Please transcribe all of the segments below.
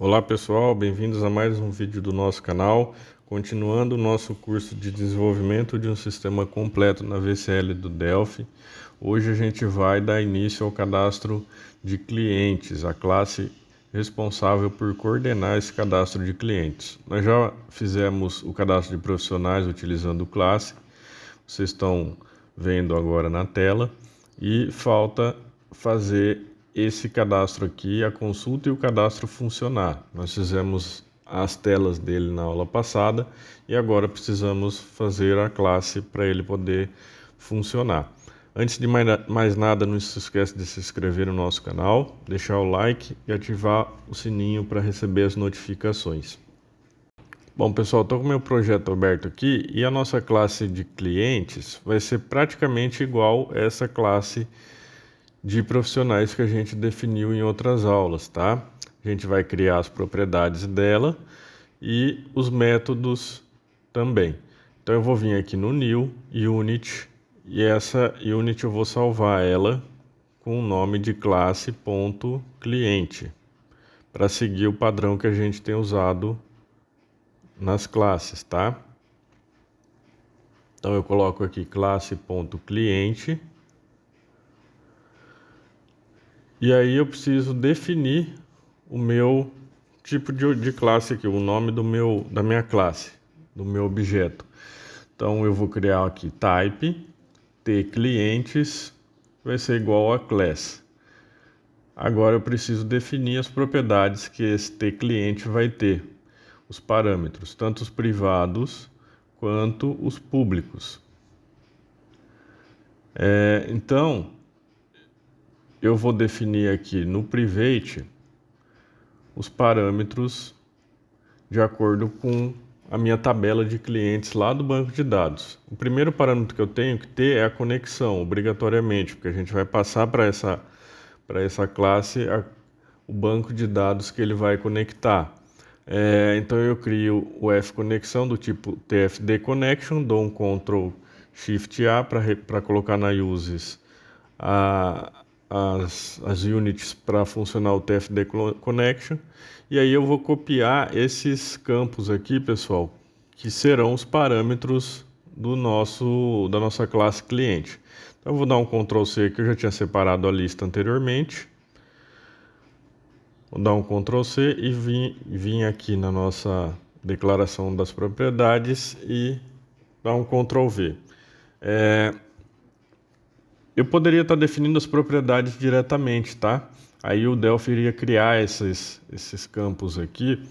Olá pessoal, bem-vindos a mais um vídeo do nosso canal, continuando o nosso curso de desenvolvimento de um sistema completo na VCL do Delphi. Hoje a gente vai dar início ao cadastro de clientes, a classe responsável por coordenar esse cadastro de clientes. Nós já fizemos o cadastro de profissionais utilizando classe, vocês estão vendo agora na tela, e falta fazer esse cadastro aqui, a consulta e o cadastro funcionar. Nós fizemos as telas dele na aula passada e agora precisamos fazer a classe para ele poder funcionar. Antes de mais nada, não se esqueça de se inscrever no nosso canal, deixar o like e ativar o sininho para receber as notificações. Bom, pessoal, estou com o meu projeto aberto aqui e a nossa classe de clientes vai ser praticamente igual a essa classe de profissionais que a gente definiu em outras aulas, tá? A gente vai criar as propriedades dela e os métodos também. Então eu vou vir aqui no New Unit e essa Unit eu vou salvar ela com o nome de classe.cliente para seguir o padrão que a gente tem usado nas classes, tá? Então eu coloco aqui classe.cliente e aí eu preciso definir o meu tipo de classe aqui, o nome da minha classe, do meu objeto. Então eu vou criar aqui type tClientes vai ser igual a class. Agora eu preciso definir as propriedades que esse tCliente vai ter, os parâmetros, tanto os privados quanto os públicos. Então eu vou definir aqui no private os parâmetros de acordo com a minha tabela de clientes lá do banco de dados. O primeiro parâmetro que eu tenho que ter é a conexão, obrigatoriamente, porque a gente vai passar para essa classe o banco de dados que ele vai conectar. Então eu crio o fConexão do tipo tfdConnection, dou um Ctrl Shift A para colocar na uses as units para funcionar o tfdConnection. E aí eu vou copiar esses campos aqui, pessoal, que serão os parâmetros da nossa classe cliente. Então eu vou dar um Ctrl C que eu já tinha separado a lista anteriormente. Vou dar um Ctrl C e vim aqui na nossa declaração das propriedades e dar um Ctrl V. Eu poderia estar definindo as propriedades diretamente, tá? Aí o Delphi iria criar esses campos aqui,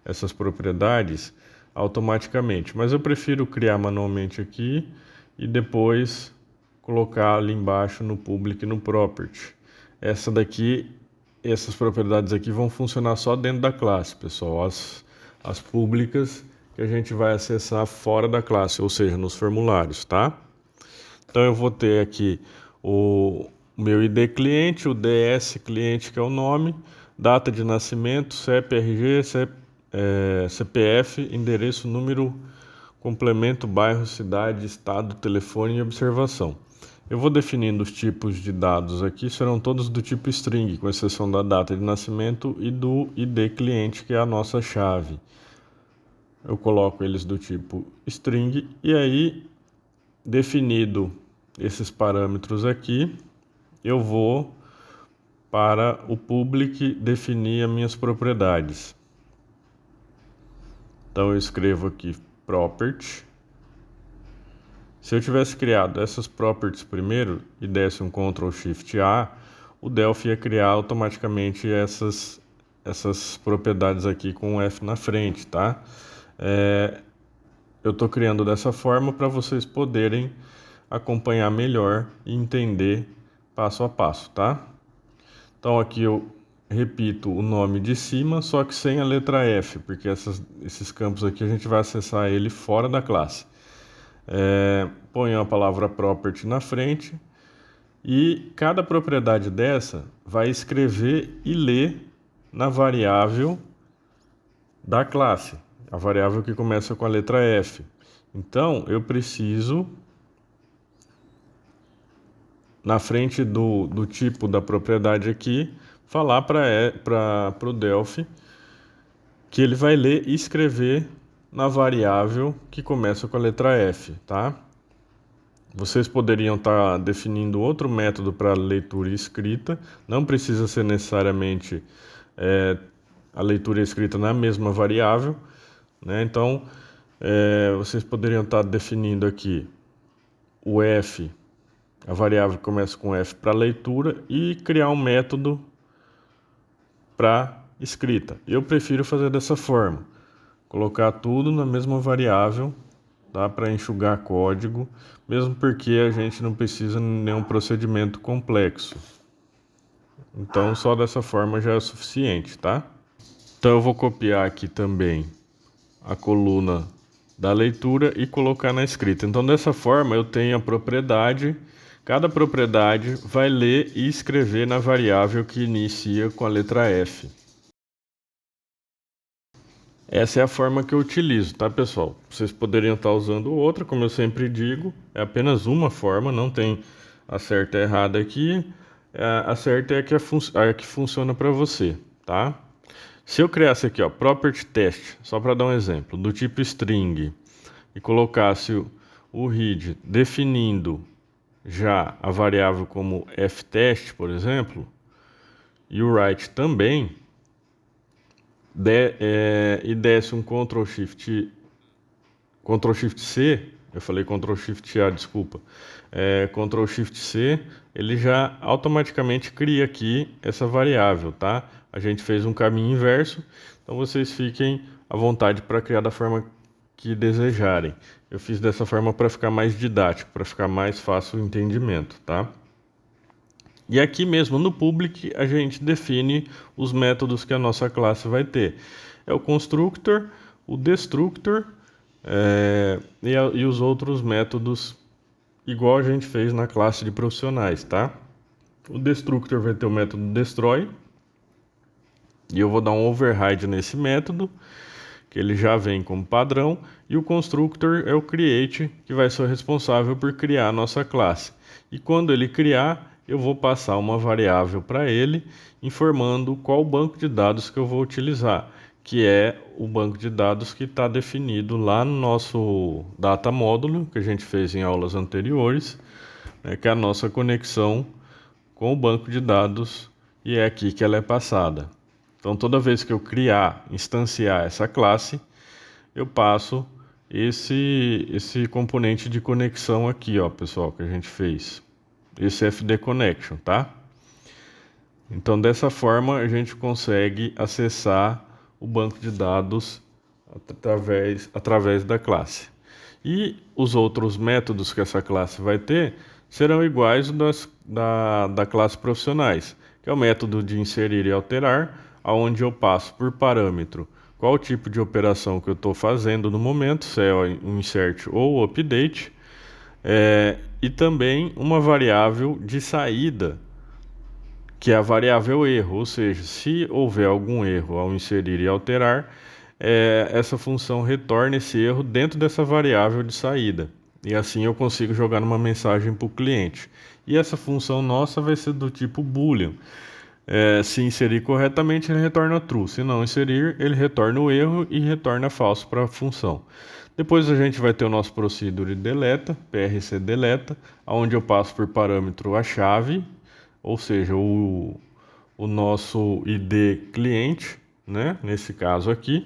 essas propriedades, automaticamente. Mas eu prefiro criar manualmente aqui e depois colocar ali embaixo no Public e no Property. Essas propriedades aqui vão funcionar só dentro da classe, pessoal. As públicas que a gente vai acessar fora da classe, ou seja, nos formulários, tá? Então eu vou ter aqui o meu ID cliente, o DS cliente, que é o nome, data de nascimento, CEP, RG, CPF, endereço, número, complemento, bairro, cidade, estado, telefone e observação. Eu vou definindo os tipos de dados aqui, serão todos do tipo string, com exceção da data de nascimento e do ID cliente, que é a nossa chave. Eu coloco eles do tipo string e aí, definido esses parâmetros aqui, eu vou para o public definir as minhas propriedades. Então eu escrevo aqui property. Se eu tivesse criado essas properties primeiro e desse um Ctrl Shift A, o Delphi ia criar automaticamente essas propriedades aqui com um F na frente, tá? Eu estou criando dessa forma para vocês poderem acompanhar melhor e entender passo a passo, tá? Então aqui eu repito o nome de cima, só que sem a letra F, porque esses campos aqui a gente vai acessar ele fora da classe. Ponho a palavra property na frente e cada propriedade dessa vai escrever e ler na variável da classe, a variável que começa com a letra F. Então eu preciso, na frente do tipo da propriedade aqui, falar para o Delphi que ele vai ler e escrever na variável que começa com a letra F, tá? Vocês poderiam estar definindo outro método para leitura e escrita, não precisa ser necessariamente a leitura e escrita na mesma variável, né? Então, vocês poderiam estar definindo aqui o F, a variável que começa com F para leitura, e criar um método para escrita. Eu prefiro fazer dessa forma, colocar tudo na mesma variável, tá? Para enxugar código, mesmo porque a gente não precisa de nenhum procedimento complexo. Então, só dessa forma já é suficiente, tá? Então, eu vou copiar aqui também a coluna da leitura e colocar na escrita. Então, dessa forma, eu tenho a propriedade. Cada propriedade vai ler e escrever na variável que inicia com a letra F. Essa é a forma que eu utilizo, tá, pessoal? Vocês poderiam estar usando outra, como eu sempre digo, é apenas uma forma, não tem a certa e a errada aqui. A certa é a que funciona para você, tá? Se eu criasse aqui, ó, property test, só para dar um exemplo, do tipo string, e colocasse o read definindo já a variável como ftest, por exemplo, e o write também, e desse um Ctrl Shift C, eu falei Ctrl Shift A, desculpa, Ctrl Shift C, ele já automaticamente cria aqui essa variável, tá? A gente fez um caminho inverso, então vocês fiquem à vontade para criar da forma que desejarem. Eu fiz dessa forma para ficar mais didático, para ficar mais fácil o entendimento, tá? E aqui mesmo no public a gente define os métodos que a nossa classe vai ter. É o constructor, o destructor e os outros métodos igual a gente fez na classe de profissionais, tá? O destructor vai ter o método destroy e eu vou dar um override nesse método, que ele já vem como padrão, e o constructor é o create, que vai ser o responsável por criar a nossa classe. E quando ele criar, eu vou passar uma variável para ele, informando qual banco de dados que eu vou utilizar, que é o banco de dados que está definido lá no nosso data módulo, que a gente fez em aulas anteriores, né, que é a nossa conexão com o banco de dados, e é aqui que ela é passada. Então, toda vez que eu instanciar essa classe, eu passo esse componente de conexão aqui, ó, pessoal, que a gente fez. Esse FD Connection, tá? Então, dessa forma, a gente consegue acessar o banco de dados através da classe. E os outros métodos que essa classe vai ter serão iguais da classe profissionais, que é o método de inserir e alterar, onde eu passo por parâmetro qual tipo de operação que eu estou fazendo no momento, se é um insert ou update, e também uma variável de saída, que é a variável erro, ou seja, se houver algum erro ao inserir e alterar, essa função retorna esse erro dentro dessa variável de saída. E assim eu consigo jogar uma mensagem para o cliente. E essa função nossa vai ser do tipo boolean. Se inserir corretamente, ele retorna true. Se não inserir, ele retorna o erro e retorna falso para a função. Depois a gente vai ter o nosso procedure deleta, PRC deleta, onde eu passo por parâmetro a chave, ou seja, o nosso ID cliente, né? Nesse caso aqui,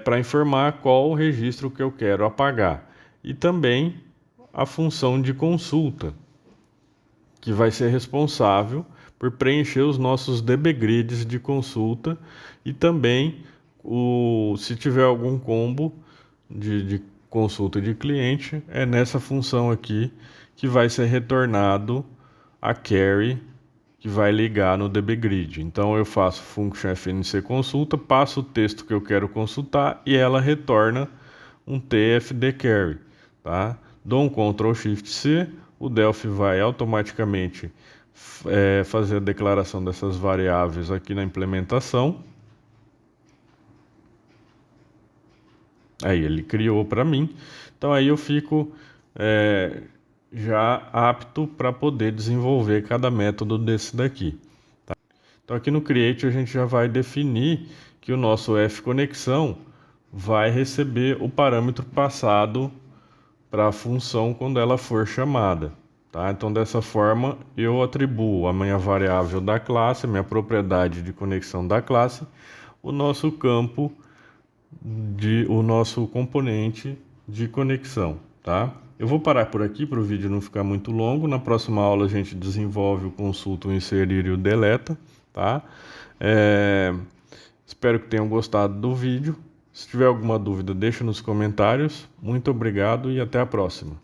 para informar qual o registro que eu quero apagar. E também a função de consulta, que vai ser responsável por preencher os nossos dbgrids de consulta e também se tiver algum combo de consulta de cliente, é nessa função aqui que vai ser retornado a query que vai ligar no dbgrid. Então eu faço function fnc consulta, passo o texto que eu quero consultar e ela retorna um tfd query, tá? Dou um Ctrl Shift C, o Delphi vai automaticamente fazer a declaração dessas variáveis aqui na implementação. Aí ele criou para mim. Então aí eu fico já apto para poder desenvolver cada método desse daqui. Tá? Então aqui no Create a gente já vai definir que o nosso fConexão vai receber o parâmetro passado para a função quando ela for chamada. Tá? Então, dessa forma, eu atribuo a minha variável da classe, a minha propriedade de conexão da classe, o nosso campo, o nosso componente de conexão. Tá? Eu vou parar por aqui para o vídeo não ficar muito longo. Na próxima aula a gente desenvolve o consulta, o inserir e o deleta. Tá? Espero que tenham gostado do vídeo. Se tiver alguma dúvida, deixa nos comentários. Muito obrigado e até a próxima.